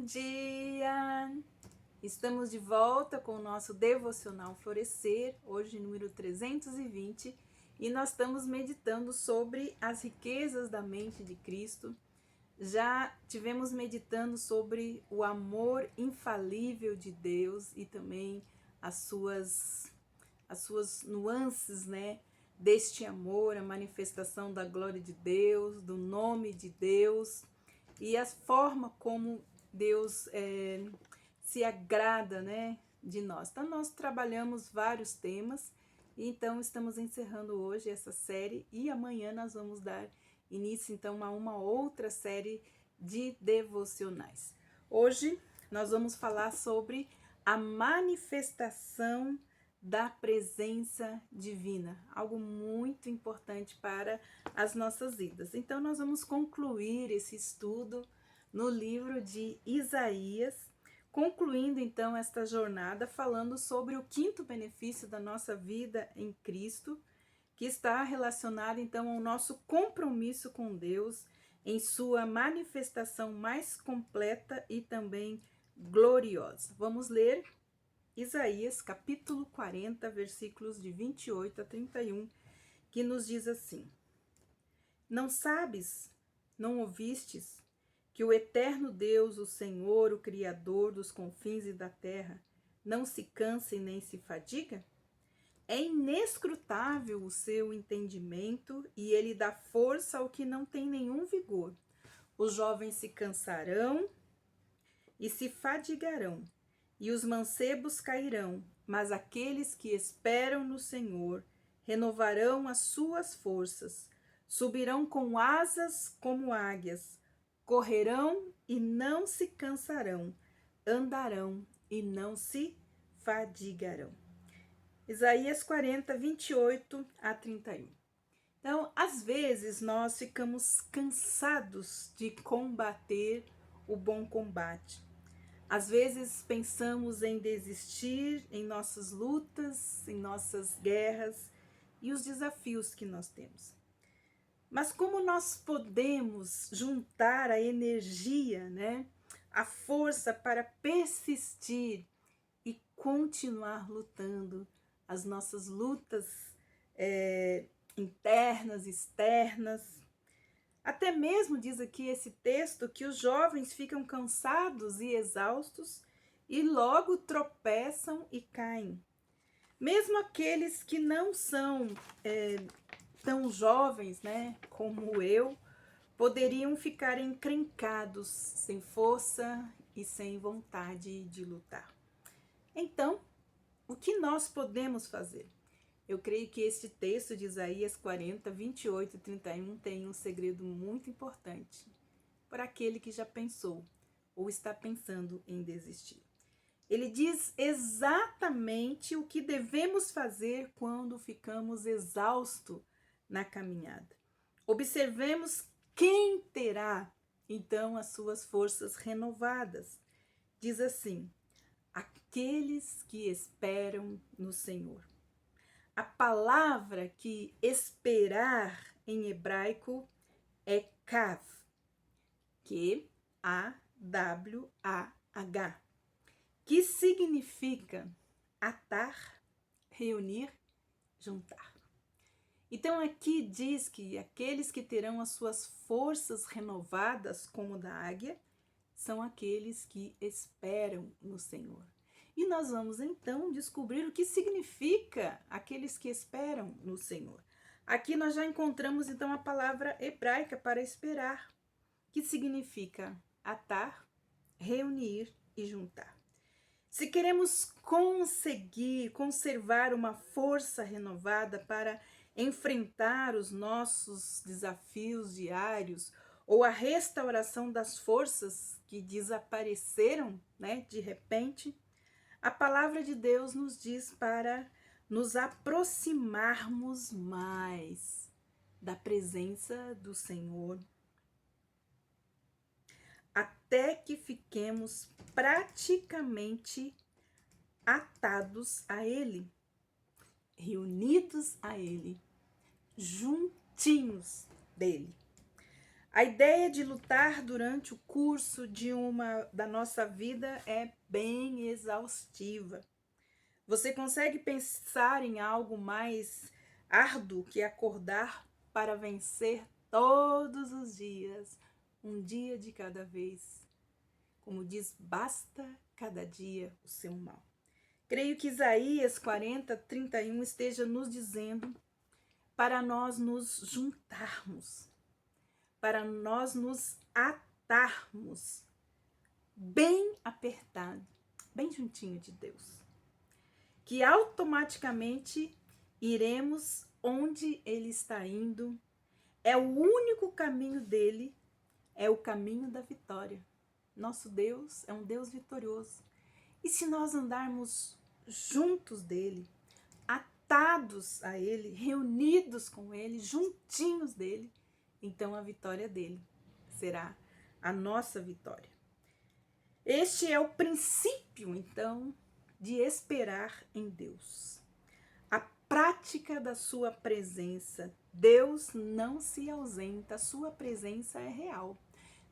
dia! Estamos de volta com o nosso Devocional Florescer, hoje número 320, e nós estamos meditando sobre as riquezas da mente de Cristo. Já tivemos meditando sobre o amor infalível de Deus e também as suas nuances, né? Deste amor, a manifestação da glória de Deus, do nome de Deus e a forma como Deus se agrada, né, de nós. Então nós trabalhamos vários temas, então estamos encerrando hoje essa série e amanhã nós vamos dar início então a uma outra série de devocionais. Hoje nós vamos falar sobre a manifestação da presença divina, algo muito importante para as nossas vidas. Então nós vamos concluir esse estudo no livro de Isaías, concluindo então esta jornada falando sobre o quinto benefício da nossa vida em Cristo, que está relacionado então ao nosso compromisso com Deus em sua manifestação mais completa e também gloriosa. Vamos ler Isaías capítulo 40, versículos de 28 a 31, que nos diz assim: Não sabes, não ouvistes, que o eterno Deus, o Senhor, o Criador dos confins e da terra, não se cansa e nem se fadiga? É inescrutável o seu entendimento e ele dá força ao que não tem nenhum vigor. Os jovens se cansarão e se fadigarão, e os mancebos cairão, mas aqueles que esperam no Senhor renovarão as suas forças, subirão com asas como águias, correrão e não se cansarão, andarão e não se fadigarão. Isaías 40, 28 a 31. Então, às vezes nós ficamos cansados de combater o bom combate. Às vezes pensamos em desistir em nossas lutas, em nossas guerras e os desafios que nós temos. Mas como nós podemos juntar a energia, né, a força para persistir e continuar lutando as nossas lutas internas, externas? Até mesmo diz aqui esse texto que os jovens ficam cansados e exaustos e logo tropeçam e caem. Mesmo aqueles que não são tão jovens, né, como eu, poderiam ficar encrencados, sem força e sem vontade de lutar. Então, o que nós podemos fazer? Eu creio que este texto de Isaías 40, 28 e 31 tem um segredo muito importante para aquele que já pensou ou está pensando em desistir. Ele diz exatamente o que devemos fazer quando ficamos exaustos na caminhada. Observemos quem terá, então, as suas forças renovadas. Diz assim: aqueles que esperam no Senhor. A palavra que esperar em hebraico é kav, Q-A-W-A-H, que significa atar, reunir, juntar. Então aqui diz que aqueles que terão as suas forças renovadas como da águia são aqueles que esperam no Senhor. E nós vamos então descobrir o que significa aqueles que esperam no Senhor. Aqui nós já encontramos então a palavra hebraica para esperar, que significa atar, reunir e juntar. Se queremos conseguir conservar uma força renovada para enfrentar os nossos desafios diários ou a restauração das forças que desapareceram, né, de repente, a palavra de Deus nos diz para nos aproximarmos mais da presença do Senhor, até que fiquemos praticamente atados a Ele, reunidos a Ele, juntinhos dele. A ideia de lutar durante o curso da nossa vida é bem exaustiva. Você consegue pensar em algo mais árduo que acordar para vencer todos os dias, um dia de cada vez? Como diz, basta cada dia o seu mal. Creio que Isaías 40:31 esteja nos dizendo para nós nos juntarmos, para nós nos atarmos bem apertado, bem juntinho de Deus, que automaticamente iremos onde Ele está indo. É o único caminho dele, é o caminho da vitória. Nosso Deus é um Deus vitorioso. E se nós andarmos juntos dele, atados a ele, reunidos com ele, juntinhos dele, então a vitória dele será a nossa vitória. Este é o princípio, então, de esperar em Deus. A prática da sua presença. Deus não se ausenta, a sua presença é real.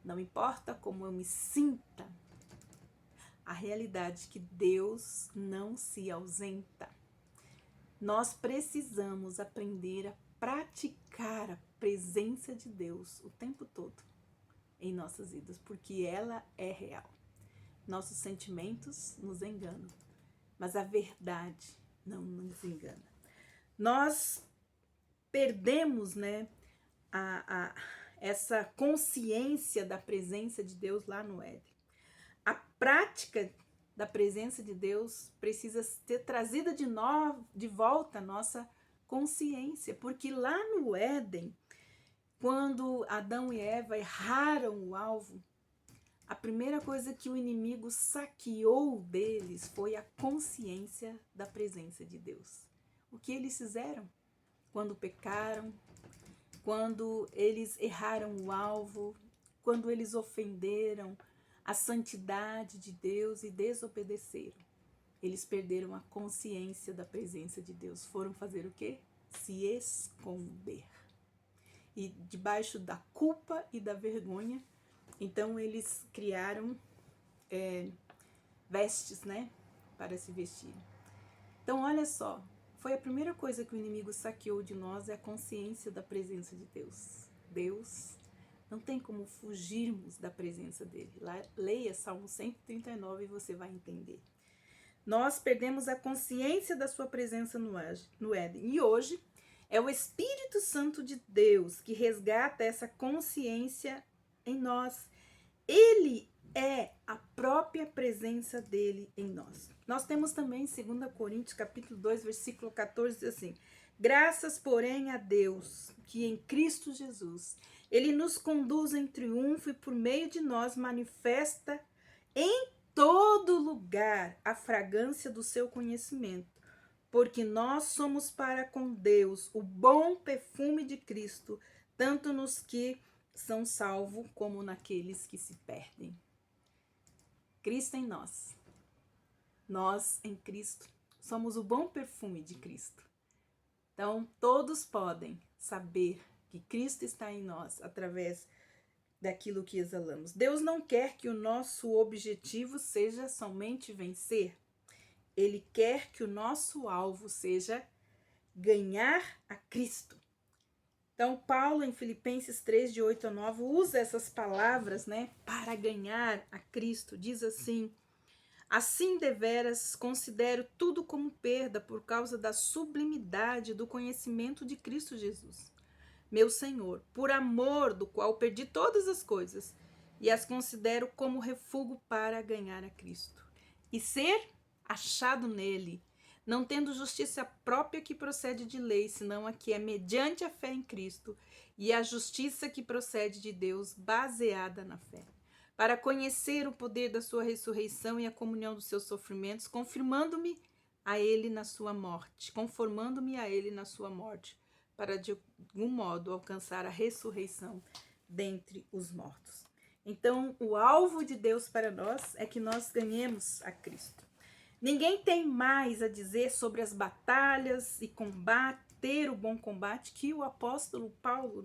Não importa como eu me sinta, a realidade é que Deus não se ausenta. Nós precisamos aprender a praticar a presença de Deus o tempo todo em nossas vidas, porque ela é real. Nossos sentimentos nos enganam, mas a verdade não nos engana. Nós perdemos, essa consciência da presença de Deus lá no Éden. A prática da presença de Deus precisa ser trazida de volta à nossa consciência, porque lá no Éden, quando Adão e Eva erraram o alvo, a primeira coisa que o inimigo saqueou deles foi a consciência da presença de Deus. O que eles fizeram quando pecaram, quando eles erraram o alvo, quando eles ofenderam a santidade de Deus e desobedeceram? Eles perderam a consciência da presença de Deus. Foram fazer o quê? Se esconder. E debaixo da culpa e da vergonha, então eles criaram vestes, para se vestir. Então olha só, foi a primeira coisa que o inimigo saqueou de nós, é a consciência da presença de Deus. Deus, não tem como fugirmos da presença dele. Leia Salmo 139 e você vai entender. Nós perdemos a consciência da sua presença no Éden. E hoje é o Espírito Santo de Deus que resgata essa consciência em nós. Ele é a própria presença dele em nós. Nós temos também 2 Coríntios capítulo 2, versículo 14, diz assim: graças, porém, a Deus, que em Cristo Jesus, ele nos conduz em triunfo e por meio de nós manifesta em todo lugar a fragrância do seu conhecimento, porque nós somos para com Deus o bom perfume de Cristo, tanto nos que são salvos como naqueles que se perdem. Cristo em nós. Nós em Cristo somos o bom perfume de Cristo. Então, todos podem saber que Cristo está em nós através daquilo que exalamos. Deus não quer que o nosso objetivo seja somente vencer. Ele quer que o nosso alvo seja ganhar a Cristo. Então, Paulo, em Filipenses 3, de 8 a 9, usa essas palavras, para ganhar a Cristo. Diz assim: assim deveras considero tudo como perda por causa da sublimidade do conhecimento de Cristo Jesus, meu Senhor, por amor do qual perdi todas as coisas e as considero como refúgio para ganhar a Cristo e ser achado nele, não tendo justiça própria que procede de lei, senão a que é mediante a fé em Cristo, e a justiça que procede de Deus, baseada na fé, para conhecer o poder da sua ressurreição e a comunhão dos seus sofrimentos, conformando-me a ele na sua morte, para de algum modo alcançar a ressurreição dentre os mortos. Então, o alvo de Deus para nós é que nós ganhemos a Cristo. Ninguém tem mais a dizer sobre as batalhas e combater o bom combate que o apóstolo Paulo,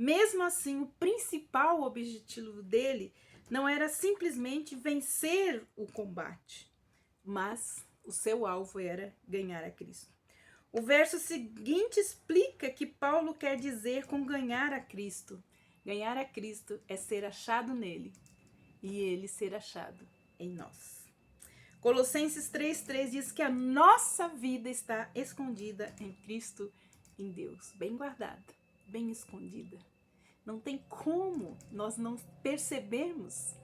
Mesmo assim, o principal objetivo dele não era simplesmente vencer o combate, mas o seu alvo era ganhar a Cristo. O verso seguinte explica que Paulo quer dizer com ganhar a Cristo. Ganhar a Cristo é ser achado nele e ele ser achado em nós. Colossenses 3,3 diz que a nossa vida está escondida em Cristo, em Deus, bem guardada, bem escondida. Não tem como nós não percebermos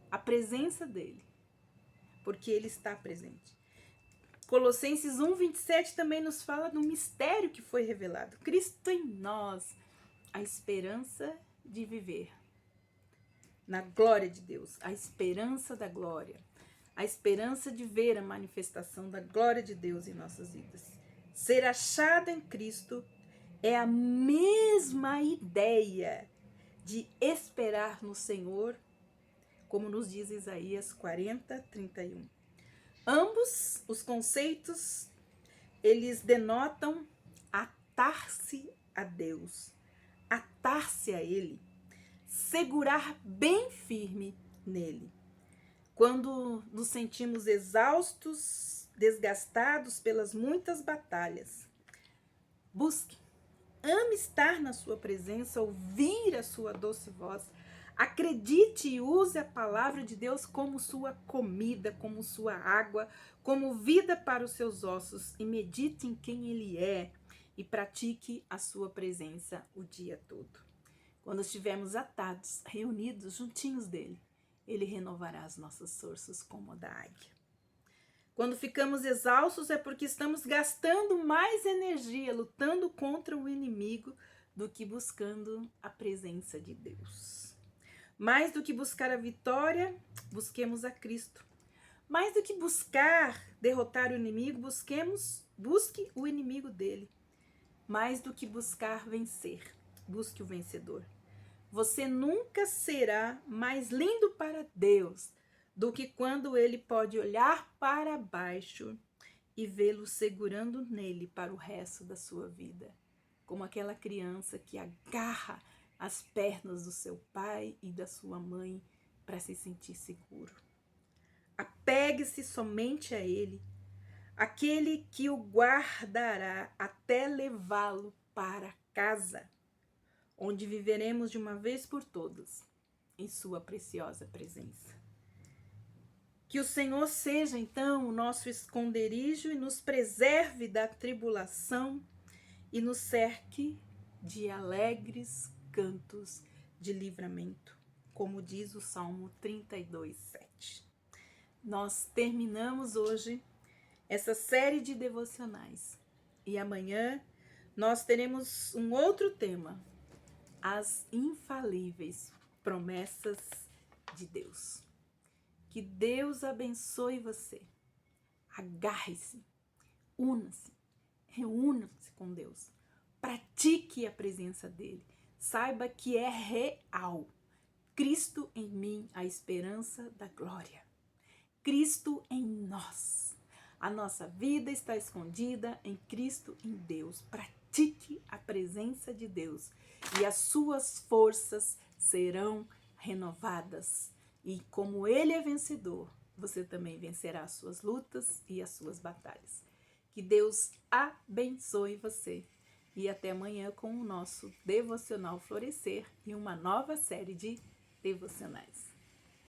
a presença dele, porque ele está presente. Colossenses 1,27 também nos fala do mistério que foi revelado. Cristo em nós, a esperança de viver na glória de Deus, a esperança da glória, a esperança de ver a manifestação da glória de Deus em nossas vidas. Ser achado em Cristo é a mesma ideia de esperar no Senhor, como nos diz Isaías 40:31. Ambos os conceitos, eles denotam atar-se a Deus, atar-se a Ele, segurar bem firme nele. Quando nos sentimos exaustos, desgastados pelas muitas batalhas, busque, ame estar na sua presença, ouvir a sua doce voz. Acredite e use a palavra de Deus como sua comida, como sua água, como vida para os seus ossos, e medite em quem Ele é e pratique a sua presença o dia todo. Quando estivermos atados, reunidos, juntinhos dele, Ele renovará as nossas forças como a da águia. Quando ficamos exaustos é porque estamos gastando mais energia lutando contra o inimigo do que buscando a presença de Deus. Mais do que buscar a vitória, busquemos a Cristo. Mais do que buscar derrotar o inimigo, busque o inimigo dele. Mais do que buscar vencer, busque o vencedor. Você nunca será mais lindo para Deus do que quando ele pode olhar para baixo e vê-lo segurando nele para o resto da sua vida. Como aquela criança que agarra as pernas do seu pai e da sua mãe para se sentir seguro. Apegue-se somente a ele, aquele que o guardará até levá-lo para casa, onde viveremos de uma vez por todas em sua preciosa presença. Que o Senhor seja, então, o nosso esconderijo e nos preserve da tribulação e nos cerque de alegres cantos de livramento, como diz o Salmo 32:7. Nós terminamos hoje essa série de devocionais e amanhã nós teremos um outro tema: as infalíveis promessas de Deus. Que Deus abençoe você. Agarre-se, una-se, reúna-se com Deus. Pratique a presença dele. Saiba que é real. Cristo em mim, a esperança da glória. Cristo em nós. A nossa vida está escondida em Cristo, em Deus. Pratique a presença de Deus e as suas forças serão renovadas. E como Ele é vencedor, você também vencerá as suas lutas e as suas batalhas. Que Deus abençoe você. E até amanhã com o nosso Devocional Florescer e uma nova série de devocionais.